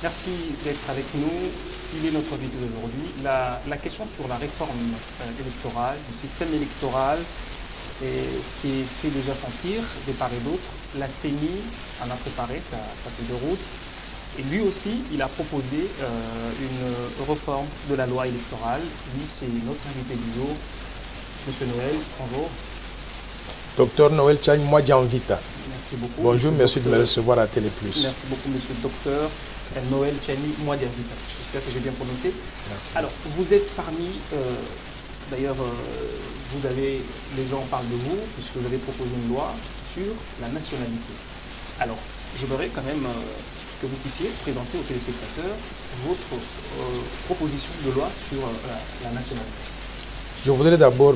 merci d'être avec nous. Il est notre invité d'aujourd'hui. La question sur la réforme électorale, du système électoral, s'est fait déjà sentir de part et d'autre. La CENI en a préparé sa feuille de route. Et lui aussi, il a proposé une réforme de la loi électorale. Lui, c'est notre invité du jour. Monsieur Noël, bonjour. Docteur Noël Tchani Mwadjanvita. Merci beaucoup. Bonjour, merci de me recevoir à Télé Plus. Merci beaucoup, monsieur le docteur Noël Tchani Mwadjanvita. J'espère que j'ai bien prononcé. Merci. Alors, vous êtes parmi, d'ailleurs, vous avez, les gens parlent de vous, puisque vous avez proposé une loi sur la nationalité. Alors, je voudrais quand même que vous puissiez présenter aux téléspectateurs votre proposition de loi sur la nationalité. Je voudrais d'abord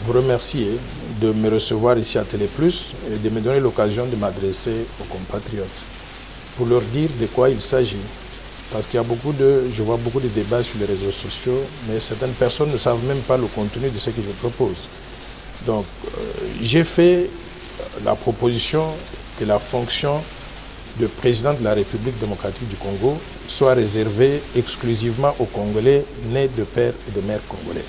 vous remercier de me recevoir ici à Télé Plus et de me donner l'occasion de m'adresser aux compatriotes pour leur dire de quoi il s'agit. Parce qu'il y a je vois beaucoup de débats sur les réseaux sociaux, mais certaines personnes ne savent même pas le contenu de ce que je propose. Donc, j'ai fait la proposition que la fonction de président de la République démocratique du Congo soit réservée exclusivement aux Congolais nés de père et de mère congolais.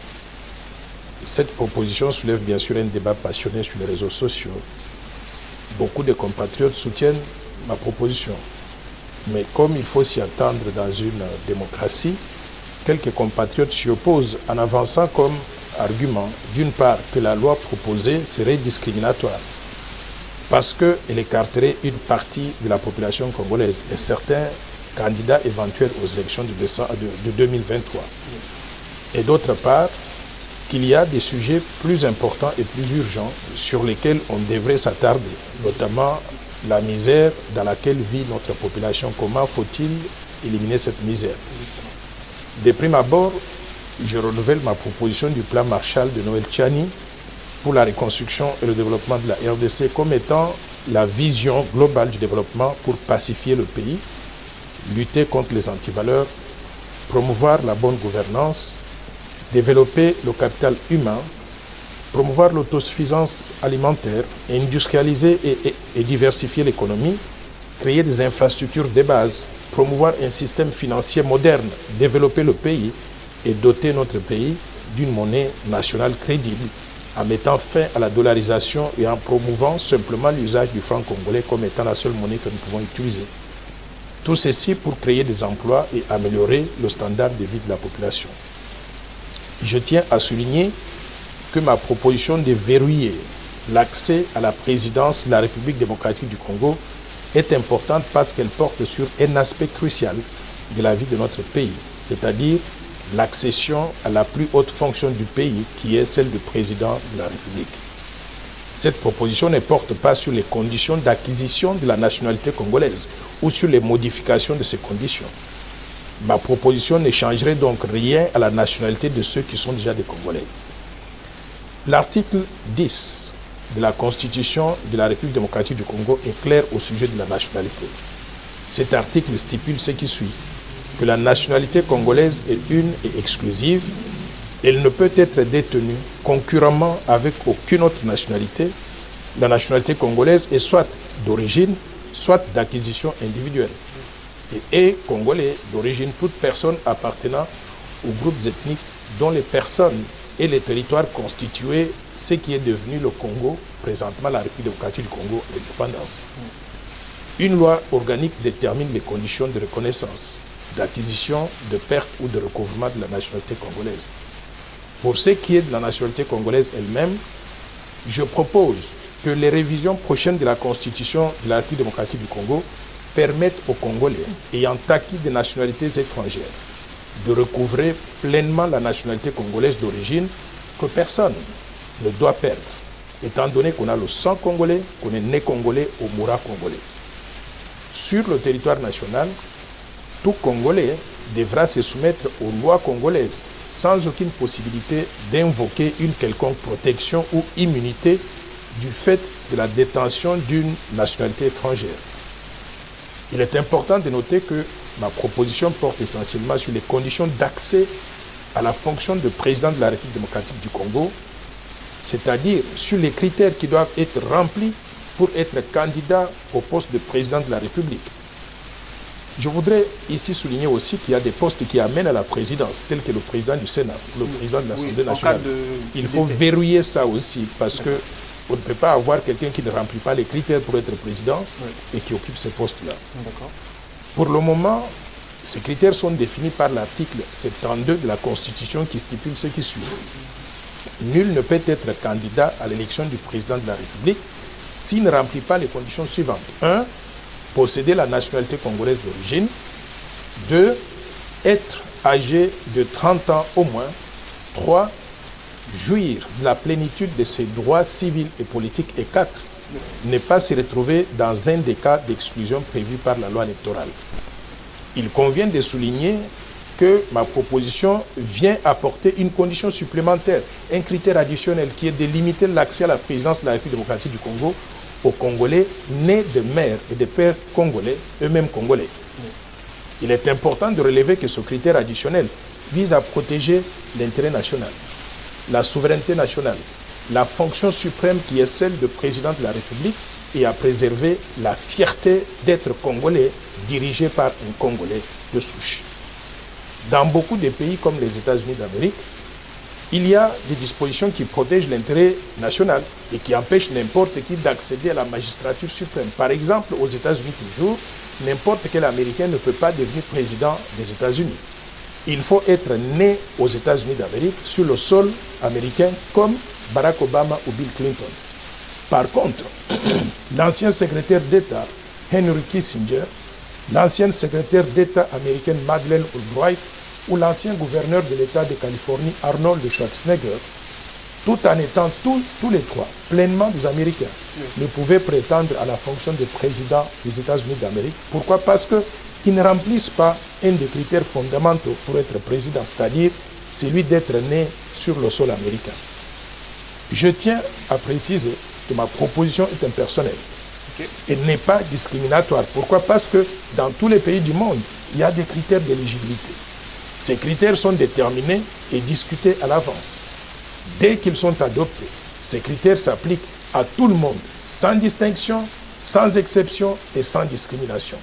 Cette proposition soulève bien sûr un débat passionné sur les réseaux sociaux. Beaucoup de compatriotes soutiennent ma proposition. Mais comme il faut s'y attendre dans une démocratie, quelques compatriotes s'y opposent en avançant comme argument, d'une part, que la loi proposée serait discriminatoire parce qu'elle écarterait une partie de la population congolaise et certains candidats éventuels aux élections de 2023. Et d'autre part, qu'il y a des sujets plus importants et plus urgents sur lesquels on devrait s'attarder, notamment la misère dans laquelle vit notre population. Comment faut-il éliminer cette misère? De prime abord, je renouvelle ma proposition du plan Marshall de Noël Tchani pour la reconstruction et le développement de la RDC comme étant la vision globale du développement pour pacifier le pays, lutter contre les antivaleurs, promouvoir la bonne gouvernance, développer le capital humain, promouvoir l'autosuffisance alimentaire, industrialiser et diversifier l'économie, créer des infrastructures de base, promouvoir un système financier moderne, développer le pays et doter notre pays d'une monnaie nationale crédible en mettant fin à la dollarisation et en promouvant simplement l'usage du franc congolais comme étant la seule monnaie que nous pouvons utiliser. Tout ceci pour créer des emplois et améliorer le standard de vie de la population. Je tiens à souligner que ma proposition de verrouiller l'accès à la présidence de la République démocratique du Congo est importante parce qu'elle porte sur un aspect crucial de la vie de notre pays, c'est-à-dire l'accession à la plus haute fonction du pays, qui est celle de président de la République. Cette proposition ne porte pas sur les conditions d'acquisition de la nationalité congolaise ou sur les modifications de ces conditions. Ma proposition ne changerait donc rien à la nationalité de ceux qui sont déjà des Congolais. L'article 10 de la Constitution de la République démocratique du Congo est clair au sujet de la nationalité. Cet article stipule ce qui suit, que la nationalité congolaise est une et exclusive. Elle ne peut être détenue concurremment avec aucune autre nationalité. La nationalité congolaise est soit d'origine, soit d'acquisition individuelle. Et est congolais d'origine toute personne appartenant aux groupes ethniques dont les personnes et les territoires constituaient ce qui est devenu le Congo, présentement la République démocratique du Congo, l'indépendance. Une loi organique détermine les conditions de reconnaissance, d'acquisition, de perte ou de recouvrement de la nationalité congolaise. Pour ce qui est de la nationalité congolaise elle-même, je propose que les révisions prochaines de la Constitution de la République démocratique du Congo permettent aux Congolais ayant acquis des nationalités étrangères de recouvrer pleinement la nationalité congolaise d'origine que personne ne doit perdre, étant donné qu'on a le sang congolais, qu'on est né congolais ou mourra congolais. Sur le territoire national, tout Congolais devra se soumettre aux lois congolaises sans aucune possibilité d'invoquer une quelconque protection ou immunité du fait de la détention d'une nationalité étrangère. Il est important de noter que ma proposition porte essentiellement sur les conditions d'accès à la fonction de président de la République démocratique du Congo, c'est-à-dire sur les critères qui doivent être remplis pour être candidat au poste de président de la République. Je voudrais ici souligner aussi qu'il y a des postes qui amènent à la présidence, tels que le président du Sénat, le président de l'Assemblée nationale. Il faut verrouiller ça aussi, parce que on ne peut pas avoir quelqu'un qui ne remplit pas les critères pour être président et qui occupe ce poste-là. Pour le moment, ces critères sont définis par l'article 72 de la Constitution qui stipule ce qui suit. Nul ne peut être candidat à l'élection du président de la République s'il ne remplit pas les conditions suivantes. 1. Posséder la nationalité congolaise d'origine. 2. Être âgé de 30 ans au moins. 3. Jouir de la plénitude de ses droits civils et politiques. Et 4. Ne pas se retrouver dans un des cas d'exclusion prévus par la loi électorale. Il convient de souligner que ma proposition vient apporter une condition supplémentaire, un critère additionnel qui est de limiter l'accès à la présidence de la République démocratique du Congo aux Congolais nés de mères et de pères congolais, eux-mêmes congolais. Il est important de relever que ce critère additionnel vise à protéger l'intérêt national, la souveraineté nationale, la fonction suprême qui est celle de président de la République et à préserver la fierté d'être congolais dirigé par un Congolais de souche. Dans beaucoup de pays comme les États-Unis d'Amérique, il y a des dispositions qui protègent l'intérêt national et qui empêchent n'importe qui d'accéder à la magistrature suprême. Par exemple, aux États-Unis toujours, n'importe quel Américain ne peut pas devenir président des États-Unis. Il faut être né aux États-Unis d'Amérique sur le sol américain comme Barack Obama ou Bill Clinton. Par contre, l'ancien secrétaire d'État Henry Kissinger, l'ancienne secrétaire d'État américaine Madeleine Albright ou l'ancien gouverneur de l'État de Californie Arnold Schwarzenegger, tout en étant tous les trois pleinement des Américains, ne pouvaient prétendre à la fonction de président des États-Unis d'Amérique. Pourquoi? Parce qu'ils ne remplissent pas un des critères fondamentaux pour être président, c'est-à-dire celui d'être né sur le sol américain. Je tiens à préciser que ma proposition est impersonnelle. Et n'est pas discriminatoire. Pourquoi? Parce que dans tous les pays du monde, il y a des critères d'éligibilité. Ces critères sont déterminés et discutés à l'avance. Dès qu'ils sont adoptés, ces critères s'appliquent à tout le monde, sans distinction, sans exception et sans discrimination.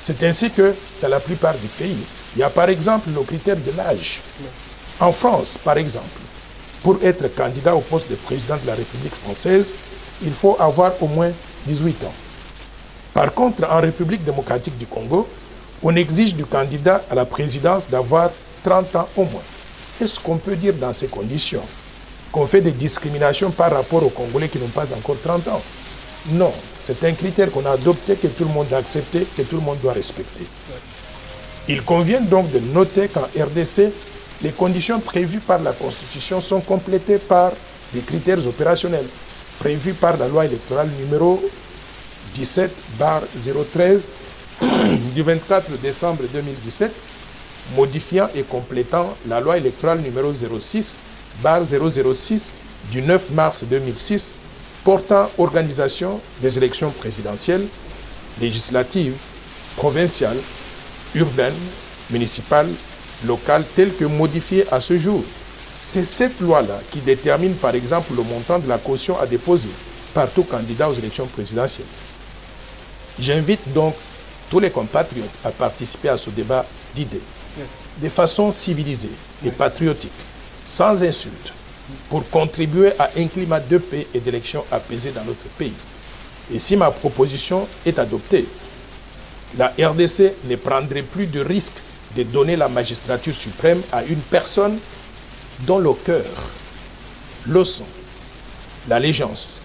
C'est ainsi que, dans la plupart des pays, il y a par exemple le critère de l'âge. En France, par exemple, pour être candidat au poste de président de la République française, il faut avoir au moins 18 ans. Par contre, en République démocratique du Congo, on exige du candidat à la présidence d'avoir 30 ans au moins. Qu'est-ce qu'on peut dire dans ces conditions? Qu'on fait des discriminations par rapport aux Congolais qui n'ont pas encore 30 ans? Non, c'est un critère qu'on a adopté, que tout le monde a accepté, que tout le monde doit respecter. Il convient donc de noter qu'en RDC, les conditions prévues par la Constitution sont complétées par des critères opérationnels prévus par la loi électorale numéro 17/013 du 24 décembre 2017, modifiant et complétant la loi électorale numéro 06/006 du 9 mars 2006 portant organisation des élections présidentielles, législatives, provinciales, urbaines, municipales, locales, telles que modifiées à ce jour. C'est cette loi-là qui détermine par exemple le montant de la caution à déposer par tout candidat aux élections présidentielles. J'invite donc tous les compatriotes à participer à ce débat d'idées, de façon civilisée et patriotique, sans insultes, pour contribuer à un climat de paix et d'élections apaisées dans notre pays. Et si ma proposition est adoptée, la RDC ne prendrait plus de risque de donner la magistrature suprême à une personne dont le cœur, le sang, l'allégeance,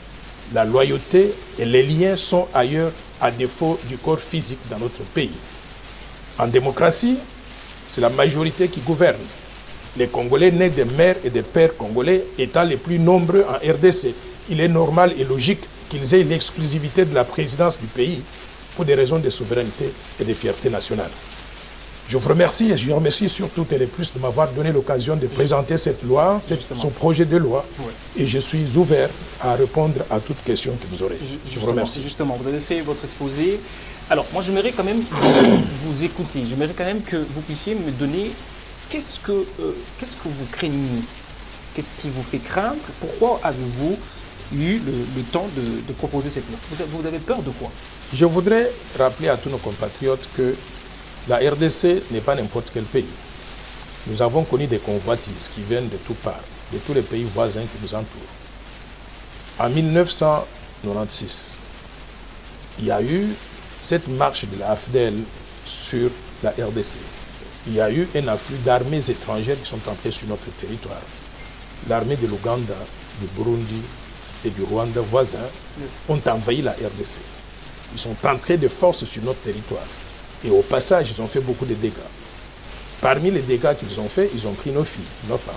la loyauté et les liens sont ailleurs à défaut du corps physique dans notre pays. En démocratie, c'est la majorité qui gouverne. Les Congolais nés de mères et de pères congolais étant les plus nombreux en RDC, il est normal et logique qu'ils aient l'exclusivité de la présidence du pays pour des raisons de souveraineté et de fierté nationale. Je vous remercie et je remercie surtout Téléplus de m'avoir donné l'occasion de présenter cette loi, son projet de loi. Et je suis ouvert à répondre à toutes questions que vous aurez. Je vous remercie. Justement, vous avez fait votre exposé. Alors, moi, j'aimerais quand même vous écouter. J'aimerais quand même que vous puissiez me donner qu'est-ce que vous craignez? Qu'est-ce qui vous fait craindre? Pourquoi avez-vous eu le temps de proposer cette loi. Vous avez peur de quoi? Je voudrais rappeler à tous nos compatriotes que la RDC n'est pas n'importe quel pays. Nous avons connu des convoitises qui viennent de toutes parts, de tous les pays voisins qui nous entourent. En 1996, il y a eu cette marche de la AFDEL sur la RDC. Il y a eu un afflux d'armées étrangères qui sont entrées sur notre territoire. L'armée de l'Ouganda, du Burundi et du Rwanda voisins ont envahi la RDC. Ils sont entrés de force sur notre territoire. Et au passage, ils ont fait beaucoup de dégâts. Parmi les dégâts qu'ils ont fait, ils ont pris nos filles, nos femmes.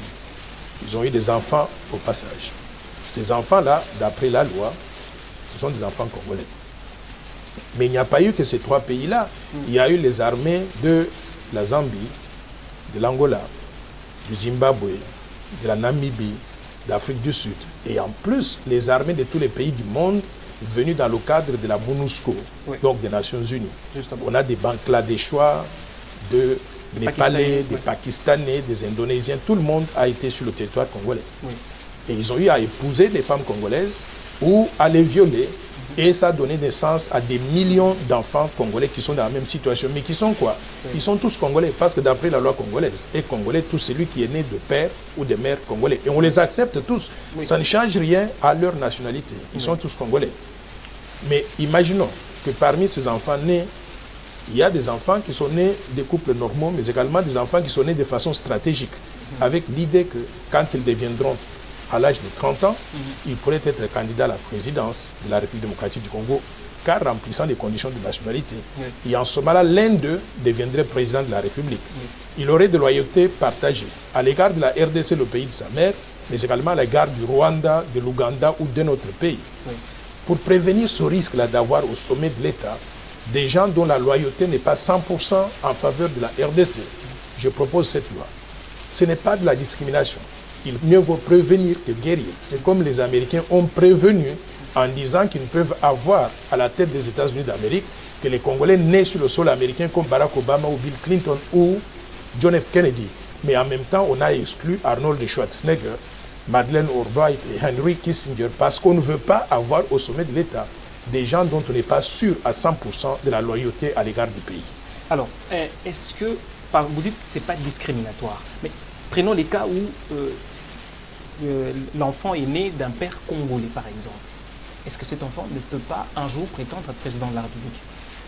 Ils ont eu des enfants au passage. Ces enfants-là, d'après la loi, ce sont des enfants congolais. Mais il n'y a pas eu que ces trois pays-là. Il y a eu les armées de la Zambie, de l'Angola, du Zimbabwe, de la Namibie, d'Afrique du Sud. Et en plus, les armées de tous les pays du monde venues dans le cadre de la MONUSCO, oui, donc des Nations Unies. Justement. On a des Bangladeshois, des Népalais, des Pakistanais, des Indonésiens. Tout le monde a été sur le territoire congolais. Oui. Et ils ont eu à épouser des femmes congolaises ou à les violer. Et ça a donné naissance à des millions d'enfants congolais qui sont dans la même situation. Mais qui sont quoi? Oui. Ils sont tous congolais, parce que d'après la loi congolaise, est congolais tout celui qui est né de père ou de mère congolais. Et on les accepte tous. Oui. Ça ne change rien à leur nationalité. Ils sont tous congolais. Mais imaginons que parmi ces enfants nés, il y a des enfants qui sont nés des couples normaux, mais également des enfants qui sont nés de façon stratégique, avec l'idée que quand ils deviendront à l'âge de 30 ans, ils pourraient être candidats à la présidence de la République démocratique du Congo, car remplissant les conditions de nationalité. Et en ce moment-là, l'un d'eux deviendrait président de la République. Il aurait de loyauté partagée à l'égard de la RDC, le pays de sa mère, mais également à l'égard du Rwanda, de l'Ouganda ou de notre pays. Pour prévenir ce risque-là d'avoir au sommet de l'État des gens dont la loyauté n'est pas 100% en faveur de la RDC, je propose cette loi. Ce n'est pas de la discrimination. Il mieux vaut prévenir que guérir. C'est comme les Américains ont prévenu en disant qu'ils ne peuvent avoir à la tête des États-Unis d'Amérique que les Congolais nés sur le sol américain comme Barack Obama ou Bill Clinton ou John F. Kennedy. Mais en même temps, on a exclu Arnold Schwarzenegger, Madeleine Albright et Henry Kissinger parce qu'on ne veut pas avoir au sommet de l'État des gens dont on n'est pas sûr à 100% de la loyauté à l'égard du pays. Alors, est-ce que, vous dites que ce n'est pas discriminatoire, mais prenons les cas où l'enfant est né d'un père congolais, par exemple. Est-ce que cet enfant ne peut pas un jour prétendre être président de la République?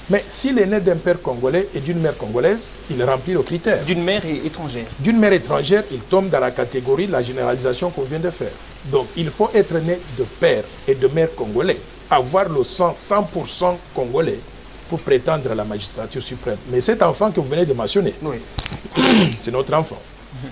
Mais s'il est né d'un père congolais et d'une mère congolaise, il remplit le critère. D'une mère étrangère. D'une mère étrangère, il tombe dans la catégorie de la généralisation qu'on vient de faire. Donc, il faut être né de père et de mère congolais, avoir le sang 100% congolais pour prétendre à la magistrature suprême. Mais cet enfant que vous venez de mentionner, oui, c'est notre enfant.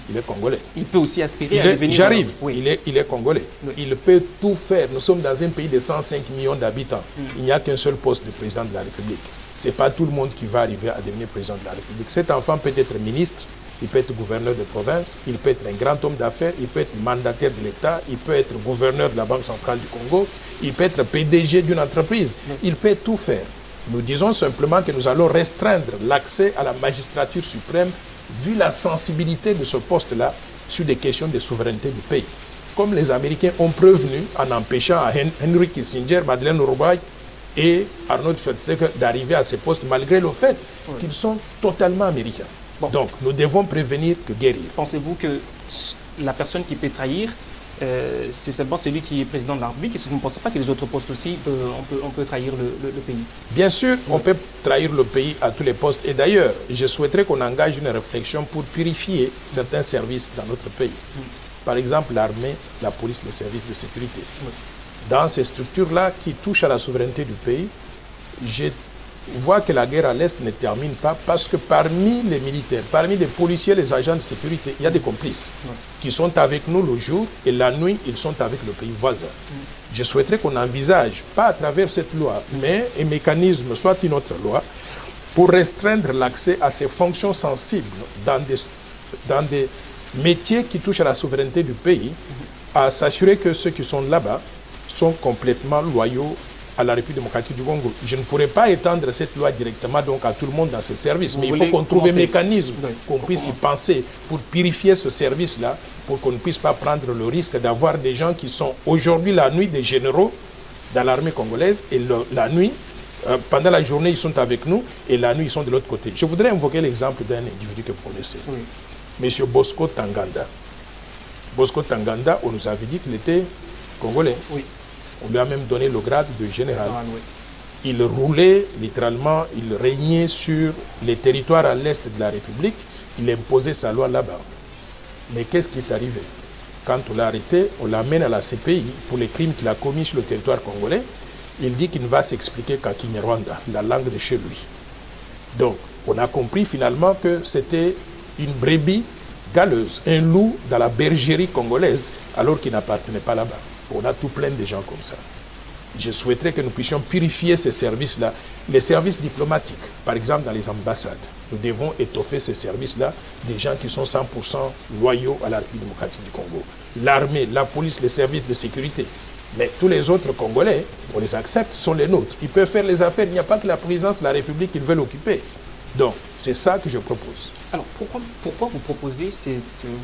Il est congolais. Il peut aussi aspirer à devenir... J'arrive, oui, il est congolais. Oui. Il peut tout faire. Nous sommes dans un pays de 105 millions d'habitants. Il n'y a qu'un seul poste de président de la République. Ce n'est pas tout le monde qui va arriver à devenir président de la République. Cet enfant peut être ministre, il peut être gouverneur de province, il peut être un grand homme d'affaires, il peut être mandataire de l'État, il peut être gouverneur de la Banque centrale du Congo, il peut être PDG d'une entreprise. Il peut tout faire. Nous disons simplement que nous allons restreindre l'accès à la magistrature suprême vu la sensibilité de ce poste-là sur des questions de souveraineté du pays. Comme les Américains ont prévenu en empêchant à Henry Kissinger, Madeleine Albright et Arnold Schwarzenegger d'arriver à ces postes malgré le fait qu'ils sont totalement américains. Bon. Donc nous devons prévenir que guérir. Pensez-vous que la personne qui peut trahir, c'est seulement celui qui est président de la République? Est-ce que vous ne pensez pas que les autres postes aussi, on peut trahir le pays? Bien sûr, on peut trahir le pays à tous les postes. Et d'ailleurs, je souhaiterais qu'on engage une réflexion pour purifier certains services dans notre pays. Par exemple, l'armée, la police, les services de sécurité. Dans ces structures-là qui touchent à la souveraineté du pays, je vois que la guerre à l'Est ne termine pas parce que parmi les militaires, parmi les policiers, les agents de sécurité, il y a des complices qui sont avec nous le jour et la nuit, ils sont avec le pays voisin. Je souhaiterais qu'on envisage, pas à travers cette loi, mais un mécanisme, soit une autre loi, pour restreindre l'accès à ces fonctions sensibles dans des métiers qui touchent à la souveraineté du pays, à s'assurer que ceux qui sont là-bas sont complètement loyaux à la République démocratique du Congo. Je ne pourrais pas étendre cette loi directement donc à tout le monde dans ce service, mais il faut qu'on trouve un mécanisme, qu'on puisse y penser pour purifier ce service-là, pour qu'on ne puisse pas prendre le risque d'avoir des gens qui sont aujourd'hui la nuit des généraux dans l'armée congolaise et la nuit, pendant la journée, ils sont avec nous et la nuit, ils sont de l'autre côté. Je voudrais invoquer l'exemple d'un individu que vous connaissez, M. Bosco Tanganda. Bosco Tanganda, on nous avait dit qu'il était congolais. Oui. On lui a même donné le grade de général. Il roulait littéralement, il régnait sur les territoires à l'est de la République. Il imposait sa loi là-bas. Mais qu'est-ce qui est arrivé? Quand on l'a arrêté, on l'amène à la CPI pour les crimes qu'il a commis sur le territoire congolais. Il dit qu'il ne va s'expliquer qu'à Kinyarwanda, la langue de chez lui. Donc, on a compris finalement que c'était une brebis galeuse, un loup dans la bergerie congolaise, alors qu'il n'appartenait pas là-bas. On a tout plein de gens comme ça. Je souhaiterais que nous puissions purifier ces services-là, les services diplomatiques, par exemple dans les ambassades. Nous devons étoffer ces services-là, des gens qui sont 100% loyaux à la République démocratique du Congo. L'armée, la police, les services de sécurité. Mais tous les autres Congolais, on les accepte, sont les nôtres. Ils peuvent faire les affaires, il n'y a pas que la présidence de la République qu'ils veulent occuper. Donc, c'est ça que je propose. Alors, pourquoi vous proposez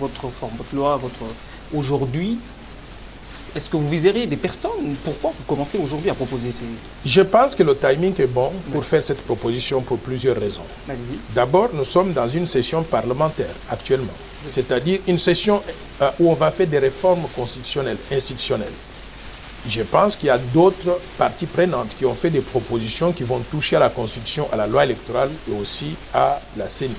votre loi, aujourd'hui? Est-ce que vous viserez des personnes? Pourquoi vous commencez aujourd'hui à proposer ces... Je pense que le timing est bon pour faire cette proposition pour plusieurs raisons. D'abord, nous sommes dans une session parlementaire actuellement, c'est-à-dire une session où on va faire des réformes constitutionnelles, institutionnelles. Je pense qu'il y a d'autres parties prenantes qui ont fait des propositions qui vont toucher à la Constitution, à la loi électorale et aussi à la CENI.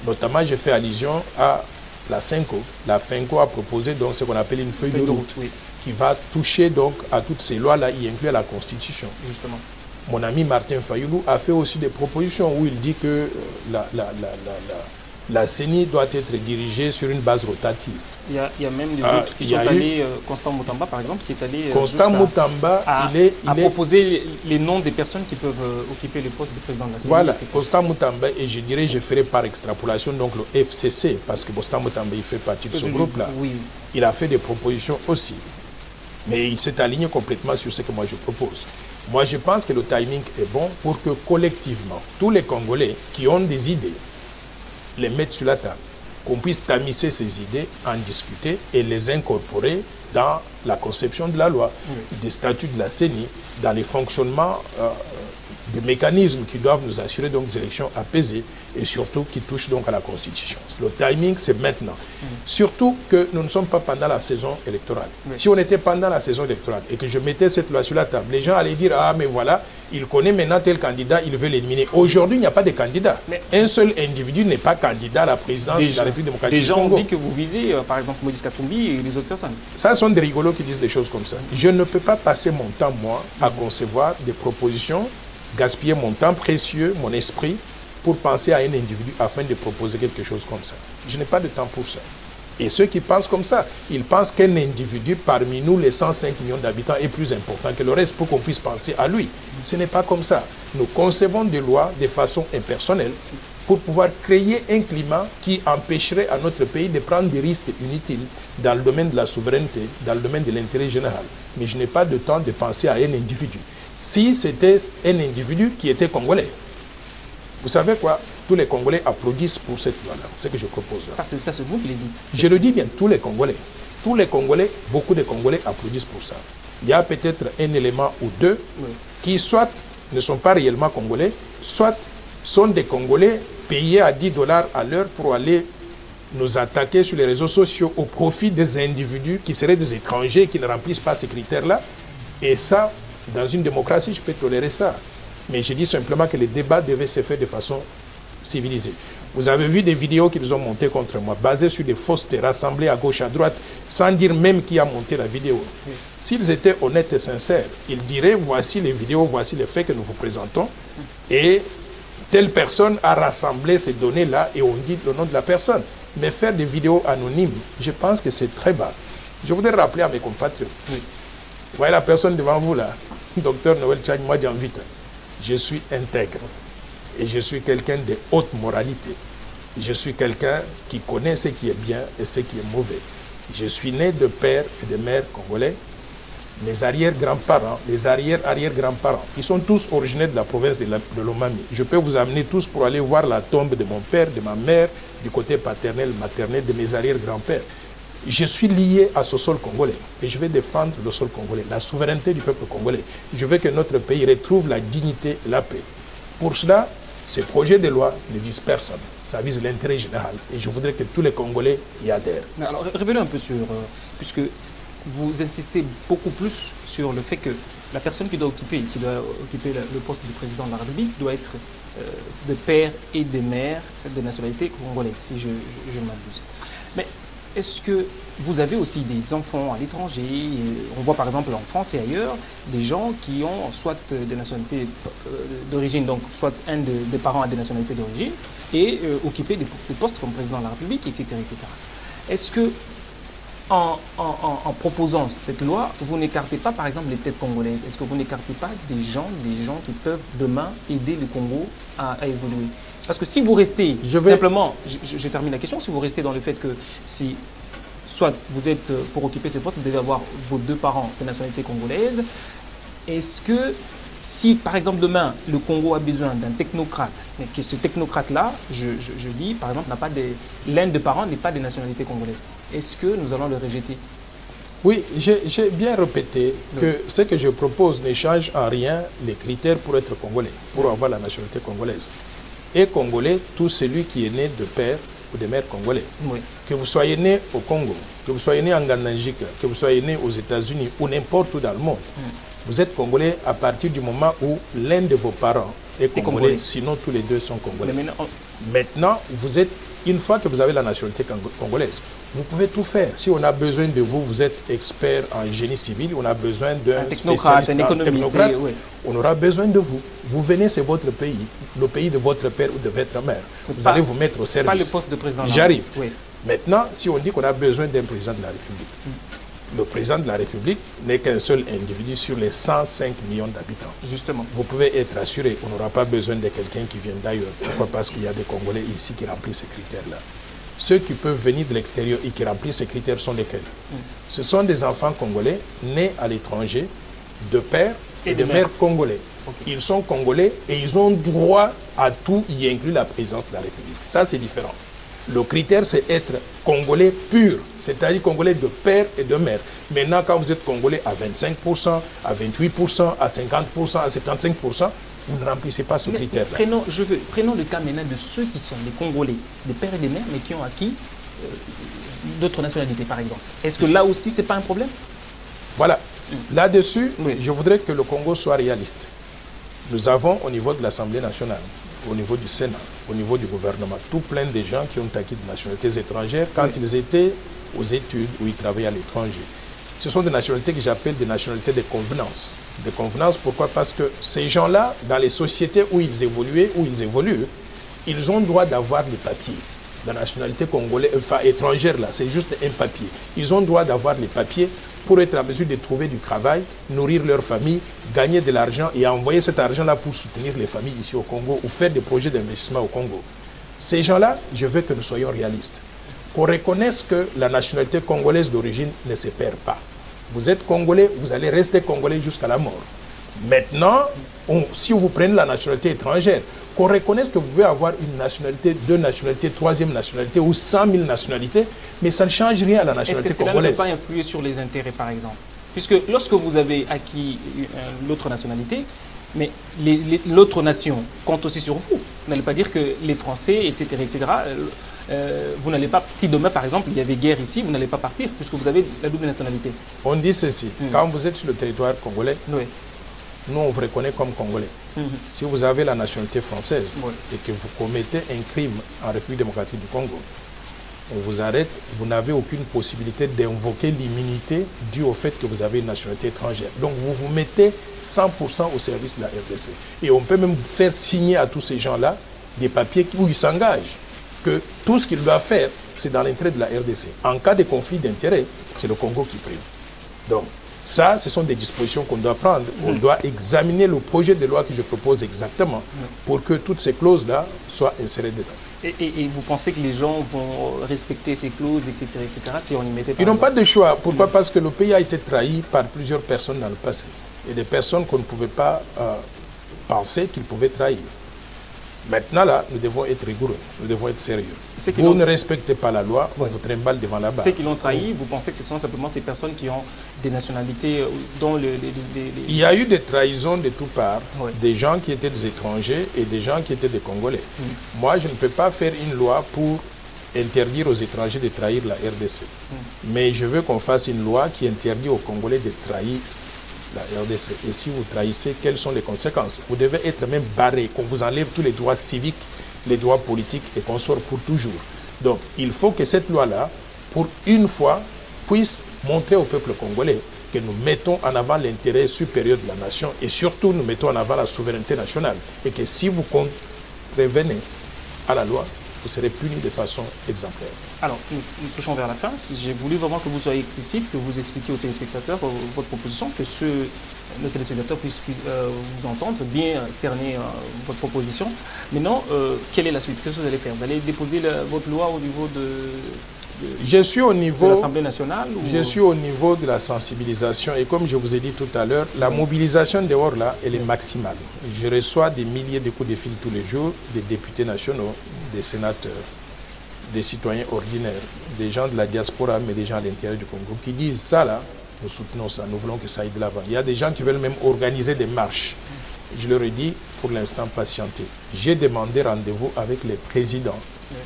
Notamment, j'ai fait allusion à la FENCO. La FENCO a proposé donc ce qu'on appelle une feuille de route qui va toucher donc à toutes ces lois-là, y inclure la Constitution. Justement. Mon ami Martin Fayoulou a fait aussi des propositions où il dit que la CENI doit être dirigée sur une base rotative. Il y a même des autres qui sont allés, Constant Moutamba par exemple, qui est allé Constant Moutamba, a proposé les noms des personnes qui peuvent occuper le poste de président de la CENI. Voilà, Constant Moutamba, et je dirais, je ferai par extrapolation donc le FCC, parce que Constant Moutamba, il fait partie de ce groupe-là. Oui. Il a fait des propositions aussi. Mais il s'est aligné complètement sur ce que moi je propose. Moi, je pense que le timing est bon pour que collectivement, tous les Congolais qui ont des idées, les mettre sur la table, qu'on puisse tamiser ces idées, en discuter et les incorporer dans la conception de la loi, des statuts de la CENI, dans les fonctionnements des mécanismes qui doivent nous assurer donc des élections apaisées et surtout qui touchent donc à la Constitution. Le timing, c'est maintenant. Surtout que nous ne sommes pas pendant la saison électorale. Si on était pendant la saison électorale et que je mettais cette loi sur la table, les gens allaient dire « Ah, mais voilà, il connaît maintenant tel candidat, il veut l'éliminer. » Aujourd'hui, il n'y a pas de candidat. Un seul individu n'est pas candidat à la présidence de la République démocratique du Congo. Des gens ont dit que vous visez, par exemple, Moïse Katumbi et les autres personnes. Ça sont des rigolos qui disent des choses comme ça. Je ne peux pas passer mon temps, moi, à concevoir des propositions, gaspiller mon temps précieux, mon esprit, pour penser à un individu afin de proposer quelque chose comme ça. Je n'ai pas de temps pour ça. Et ceux qui pensent comme ça, ils pensent qu'un individu parmi nous, les 105 millions d'habitants, est plus important que le reste pour qu'on puisse penser à lui. Ce n'est pas comme ça. Nous concevons des lois de façon impersonnelle pour pouvoir créer un climat qui empêcherait à notre pays de prendre des risques inutiles dans le domaine de la souveraineté, dans le domaine de l'intérêt général. Mais je n'ai pas de temps de penser à un individu. Si c'était un individu qui était congolais, vous savez quoi? Tous les Congolais applaudissent pour cette loi-là. C'est ce que je propose. Ça, c'est vous qui le dites. Je le dis bien, tous les Congolais. Tous les Congolais, beaucoup de Congolais applaudissent pour ça. Il y a peut-être un élément ou deux qui soit ne sont pas réellement Congolais, soit sont des Congolais payés à 10 $ à l'heure pour aller nous attaquer sur les réseaux sociaux au profit des individus qui seraient des étrangers qui ne remplissent pas ces critères-là. Et ça, dans une démocratie, je peux tolérer ça. Mais je dis simplement que les débats devaient se faire de façon civilisée. Vous avez vu des vidéos qu'ils ont montées contre moi, basées sur des faussetés rassemblées à gauche, à droite, sans dire même qui a monté la vidéo. S'ils étaient honnêtes et sincères, ils diraient, voici les vidéos, voici les faits que nous vous présentons, et telle personne a rassemblé ces données-là, et on dit le nom de la personne. Mais faire des vidéos anonymes, je pense que c'est très bas. Je voudrais rappeler à mes compatriotes, vous voyez la personne devant vous là, Dr Noël Tchadj, moi j'en vite. Je suis intègre et je suis quelqu'un de haute moralité. Je suis quelqu'un qui connaît ce qui est bien et ce qui est mauvais. Je suis né de père et de mère congolais. mes arrière-grands-parents, les arrière-arrière-grands-parents, ils sont tous originaires de la province de Lomami. Je peux vous amener tous pour aller voir la tombe de mon père, de ma mère, du côté paternel, maternel, de mes arrière-grands-pères. Je suis lié à ce sol congolais et je vais défendre le sol congolais, la souveraineté du peuple congolais. Je veux que notre pays retrouve la dignité et la paix. Pour cela, ces projets de loi ne visent personne. Ça vise l'intérêt général et je voudrais que tous les Congolais y adhèrent. Alors, révélez un peu sur, puisque vous insistez beaucoup plus sur le fait que la personne qui doit occuper le poste du président de la République doit être de père et de mère de nationalité congolaise, si je ne m'abuse. Mais est-ce que vous avez aussi des enfants à l'étranger? On voit par exemple en France et ailleurs des gens qui ont soit des nationalités d'origine, donc soit un des parents a des nationalités d'origine et occuper des postes comme président de la République, etc. etc. Est-ce que en proposant cette loi, vous n'écartez pas par exemple les têtes congolaises? Est-ce que vous n'écartez pas des gens qui peuvent demain aider le Congo à évoluer? Parce que si vous restez simplement, je termine la question, si vous restez dans le fait que si soit vous êtes pour occuper ce poste, vous devez avoir vos deux parents de nationalité congolaise, est-ce que si par exemple demain le Congo a besoin d'un technocrate, mais que ce technocrate-là, je dis par exemple, l'un des parents n'est pas de nationalité congolaise, est-ce que nous allons le rejeter? Oui, j'ai bien répété que ce que je propose ne change en rien les critères pour être congolais, pour avoir la nationalité congolaise. Et congolais, tout celui qui est né de père ou de mère congolais. Oui. Que vous soyez né au Congo, que vous soyez né en Gandangika, que vous soyez né aux États-Unis ou n'importe où dans le monde, vous êtes congolais à partir du moment où l'un de vos parents est congolais, sinon tous les deux sont congolais. Maintenant, vous êtes, une fois que vous avez la nationalité congolaise, vous pouvez tout faire. Si on a besoin de vous, vous êtes expert en génie civil, on a besoin d'un spécialiste, un technocrate, oui. On aura besoin de vous. Vous venez, c'est votre pays, le pays de votre père ou de votre mère. Vous allez vous mettre au service. Pas le poste de président. J'arrive. Oui. Maintenant, si on dit qu'on a besoin d'un président de la République, le président de la République n'est qu'un seul individu sur les 105 millions d'habitants. Justement. Vous pouvez être assuré, on n'aura pas besoin de quelqu'un qui vient d'ailleurs. Pourquoi? Parce qu'il y a des Congolais ici qui remplissent ces critères-là. Ceux qui peuvent venir de l'extérieur et qui remplissent ces critères sont lesquels? Ce sont des enfants congolais nés à l'étranger, de père et de mère congolais. Okay. Ils sont congolais et ils ont droit à tout, y inclut la présence de la République. Ça, c'est différent. Le critère, c'est être congolais pur, c'est-à-dire congolais de père et de mère. Maintenant, quand vous êtes congolais à 25%, à 28%, à 50%, à 75%, vous ne remplissez pas ce critère-là. Prenons le cas maintenant de ceux qui sont des Congolais, des pères et des mères, mais qui ont acquis d'autres nationalités, par exemple. Est-ce que là aussi, ce n'est pas un problème? Voilà. Là-dessus, je voudrais que le Congo soit réaliste. Nous avons au niveau de l'Assemblée nationale, au niveau du Sénat, au niveau du gouvernement, tout plein de gens qui ont acquis de nationalités étrangères quand ils étaient aux études ou ils travaillaient à l'étranger. Ce sont des nationalités que j'appelle des nationalités de convenance. De convenance, pourquoi? Parce que ces gens-là, dans les sociétés où ils évoluaient, où ils évoluent, ils ont le droit d'avoir des papiers. La nationalité congolaise, enfin étrangère, là, c'est juste un papier. Ils ont le droit d'avoir les papiers pour être en mesure de trouver du travail, nourrir leur famille, gagner de l'argent et envoyer cet argent-là pour soutenir les familles ici au Congo ou faire des projets d'investissement au Congo. Ces gens-là, je veux que nous soyons réalistes. Qu'on reconnaisse que la nationalité congolaise d'origine ne se perd pas. Vous êtes congolais, vous allez rester congolais jusqu'à la mort. Maintenant, si vous prenez la nationalité étrangère, qu'on reconnaisse que vous pouvez avoir une nationalité, deux nationalités, troisième nationalité ou 100 000 nationalités, mais ça ne change rien à la nationalité congolaise. Est-ce que cela ne peut pas influer sur les intérêts, par exemple? Puisque lorsque vous avez acquis l'autre nationalité, mais l'autre nation compte aussi sur vous. Vous n'allez pas dire que les Français, etc., vous n'allez pas, si demain, par exemple, il y avait guerre ici, vous n'allez pas partir, puisque vous avez la double nationalité. On dit ceci, quand vous êtes sur le territoire congolais, nous, on vous reconnaît comme Congolais. Si vous avez la nationalité française et que vous commettez un crime en République démocratique du Congo, on vous arrête, vous n'avez aucune possibilité d'invoquer l'immunité due au fait que vous avez une nationalité étrangère. Donc vous vous mettez 100% au service de la RDC. Et on peut même vous faire signer à tous ces gens-là des papiers où ils s'engagent que tout ce qu'ils doivent faire, c'est dans l'intérêt de la RDC. En cas de conflit d'intérêts, c'est le Congo qui prime. Donc, Ça, ce sont des dispositions qu'on doit prendre. On doit examiner le projet de loi que je propose exactement pour que toutes ces clauses-là soient insérées dedans. Et vous pensez que les gens vont respecter ces clauses, etc., si on y mettait pas? Ils n'ont pas de choix. Pourquoi? Parce que le pays a été trahi par plusieurs personnes dans le passé. Et des personnes qu'on ne pouvait pas penser qu'ils pouvaient trahir. Maintenant, là, nous devons être rigoureux, nous devons être sérieux. Vous ne respectez pas la loi, vous trimballez devant la barre. Ceux qui l'ont trahi, vous pensez que ce sont simplement ces personnes qui ont des nationalités dont Il y a eu des trahisons de toutes parts, des gens qui étaient des étrangers et des gens qui étaient des Congolais. Moi, je ne peux pas faire une loi pour interdire aux étrangers de trahir la RDC. Mais je veux qu'on fasse une loi qui interdit aux Congolais de trahir la RDC. Et si vous trahissez, quelles sont les conséquences? Vous devez être même barré, qu'on vous enlève tous les droits civiques, les droits politiques et qu'on sort pour toujours. Donc, il faut que cette loi-là, pour une fois, puisse montrer au peuple congolais que nous mettons en avant l'intérêt supérieur de la nation et surtout nous mettons en avant la souveraineté nationale. Et que si vous contrevenez à la loi, vous serez puni de façon exemplaire. Alors, nous touchons vers la fin. J'ai voulu vraiment que vous soyez explicite, que vous expliquiez aux téléspectateurs votre proposition, que nos téléspectateurs puissent vous entendre, bien cerner votre proposition. Maintenant, quelle est la suite? Qu'est-ce que vous allez faire? Vous allez déposer votre loi au niveau de l'Assemblée nationale Je suis au niveau de la sensibilisation et comme je vous ai dit tout à l'heure, la mobilisation dehors là, elle est maximale. Je reçois des milliers de coups de fil tous les jours, des députés nationaux, des sénateurs, des citoyens ordinaires, des gens de la diaspora, mais des gens à l'intérieur du Congo qui disent ça là, nous soutenons ça, nous voulons que ça aille de l'avant. Il y a des gens qui veulent même organiser des marches. Je leur ai dit, pour l'instant, patientez. J'ai demandé rendez-vous avec les présidents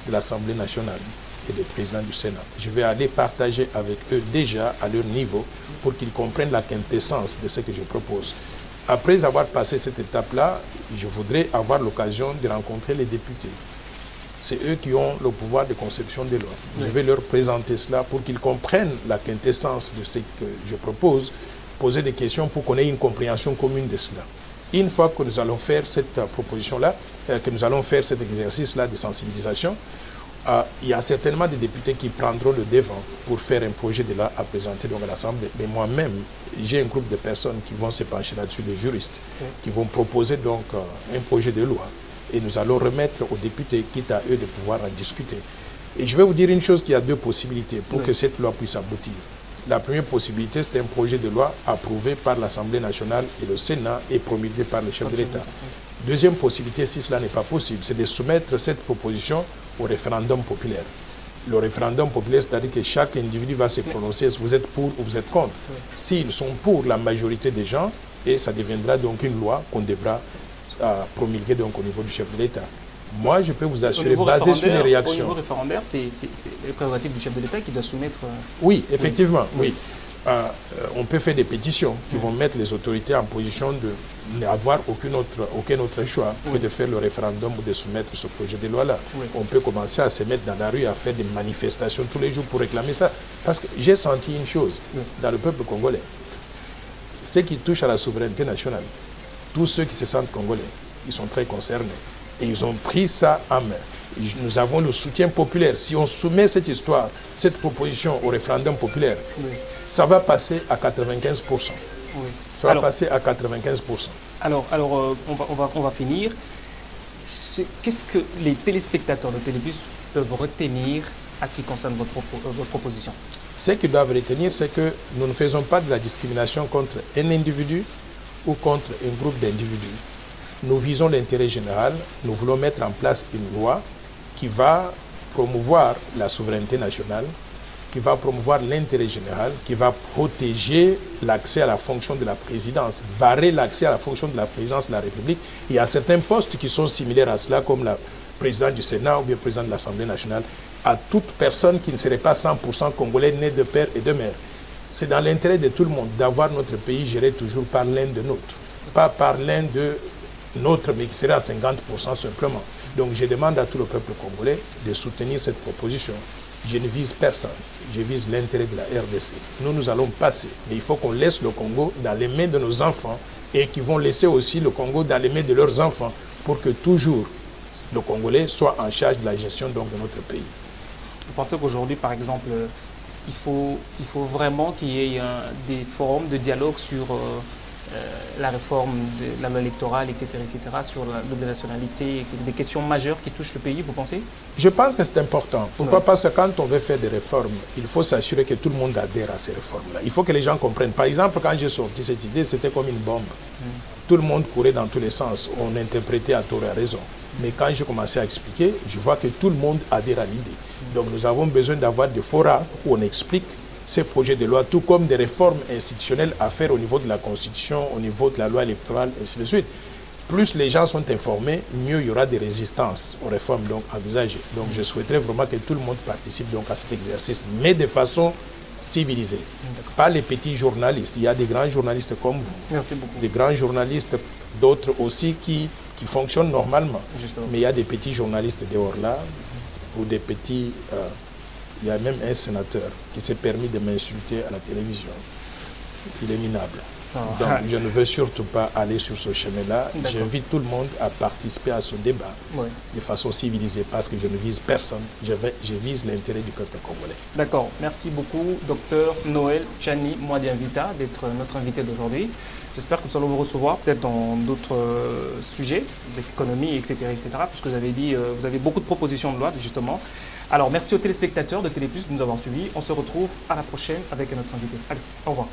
de l'Assemblée nationale et les présidents du Sénat. Je vais aller partager avec eux déjà à leur niveau pour qu'ils comprennent la quintessence de ce que je propose. Après avoir passé cette étape-là, je voudrais avoir l'occasion de rencontrer les députés. C'est eux qui ont le pouvoir de conception des lois. Je vais leur présenter cela pour qu'ils comprennent la quintessence de ce que je propose, poser des questions pour qu'on ait une compréhension commune de cela. Une fois que nous allons faire cette proposition-là, que nous allons faire cet exercice-là de sensibilisation, il y a certainement des députés qui prendront le devant pour faire un projet de loi à présenter donc à l'Assemblée. Mais moi-même, j'ai un groupe de personnes qui vont se pencher là-dessus, des juristes, qui vont proposer donc un projet de loi. Et nous allons remettre aux députés, quitte à eux de pouvoir en discuter. Et je vais vous dire une chose, qu'il y a deux possibilités pour que cette loi puisse aboutir. La première possibilité, c'est un projet de loi approuvé par l'Assemblée nationale et le Sénat et promulgué par le chef de l'État. Deuxième possibilité, si cela n'est pas possible, c'est de soumettre cette proposition au référendum populaire. Le référendum populaire, c'est-à-dire que chaque individu va se prononcer, vous êtes pour ou vous êtes contre. S'ils sont pour la majorité des gens, et ça deviendra donc une loi qu'on devra promulguer donc au niveau du chef de l'État. Moi, je peux vous assurer, basé sur les réactions. Au niveau référendaire, c'est les prérogatives du chef de l'État qui doit soumettre... Oui, effectivement, oui. On peut faire des pétitions qui vont mettre les autorités en position de n'avoir aucun autre choix que de faire le référendum ou de soumettre ce projet de loi-là. On peut commencer à se mettre dans la rue, à faire des manifestations tous les jours pour réclamer ça. Parce que j'ai senti une chose dans le peuple congolais. Ce qui touche à la souveraineté nationale, tous ceux qui se sentent congolais, ils sont très concernés. Et ils ont pris ça en main. Nous avons le soutien populaire. Si on soumet cette histoire, cette proposition au référendum populaire, ça va passer à 95%. Ça va passer à 95%. Alors on va finir. Qu'est-ce que les téléspectateurs de Télébus peuvent retenir à ce qui concerne votre proposition? Ce qu'ils doivent retenir, c'est que nous ne faisons pas de la discrimination contre un individu ou contre un groupe d'individus. Nous visons l'intérêt général, nous voulons mettre en place une loi qui va promouvoir la souveraineté nationale, qui va promouvoir l'intérêt général, qui va protéger l'accès à la fonction de la présidence, barrer l'accès à la fonction de la présidence de la République. Il y a certains postes qui sont similaires à cela, comme le président du Sénat ou bien le président de l'Assemblée nationale, à toute personne qui ne serait pas 100% congolais, né de père et de mère. C'est dans l'intérêt de tout le monde d'avoir notre pays géré toujours par l'un de nôtres, pas par l'un de nôtres, mais qui serait à 50% simplement. Donc je demande à tout le peuple congolais de soutenir cette proposition. Je ne vise personne, je vise l'intérêt de la RDC. Nous allons passer, mais il faut qu'on laisse le Congo dans les mains de nos enfants et qu'ils vont laisser aussi le Congo dans les mains de leurs enfants pour que toujours le Congolais soit en charge de la gestion donc, de notre pays. Vous pensez qu'aujourd'hui, par exemple, il faut vraiment qu'il y ait des forums de dialogue sur la réforme de la loi électorale, etc., sur la double nationalité, des questions majeures qui touchent le pays, vous pensez? Je pense que c'est important. Pourquoi? Ouais. Parce que quand on veut faire des réformes, il faut s'assurer que tout le monde adhère à ces réformes-là. Il faut que les gens comprennent. Par exemple, quand j'ai sorti cette idée, c'était comme une bombe. Tout le monde courait dans tous les sens. On interprétait à tort et à raison. Mais quand j'ai commencé à expliquer, je vois que tout le monde adhère à l'idée. Donc nous avons besoin d'avoir des forats où on explique ces projets de loi, tout comme des réformes institutionnelles à faire au niveau de la Constitution, au niveau de la loi électorale, et ainsi de suite. Plus les gens sont informés, mieux il y aura des résistances aux réformes donc envisagées. Donc je souhaiterais vraiment que tout le monde participe donc à cet exercice, mais de façon civilisée. Pas les petits journalistes. Il y a des grands journalistes comme vous. Merci beaucoup. Des grands journalistes, d'autres aussi qui fonctionnent normalement. Justement. Mais il y a des petits journalistes dehors là, ou des petits... il y a même un sénateur qui s'est permis de m'insulter à la télévision. Il est minable. Donc je ne veux surtout pas aller sur ce chemin-là. J'invite tout le monde à participer à ce débat de façon civilisée parce que je ne vise personne. Je vise l'intérêt du peuple congolais. D'accord. Merci beaucoup, docteur Noël Tchani Mwadianvita, d'être notre invité d'aujourd'hui. J'espère que nous allons vous recevoir peut-être dans d'autres sujets d'économie, etc., puisque vous avez dit, vous avez beaucoup de propositions de loi, justement. Alors, merci aux téléspectateurs de Télé Plus de nous avoir suivis. On se retrouve à la prochaine avec notre invité. Allez, au revoir.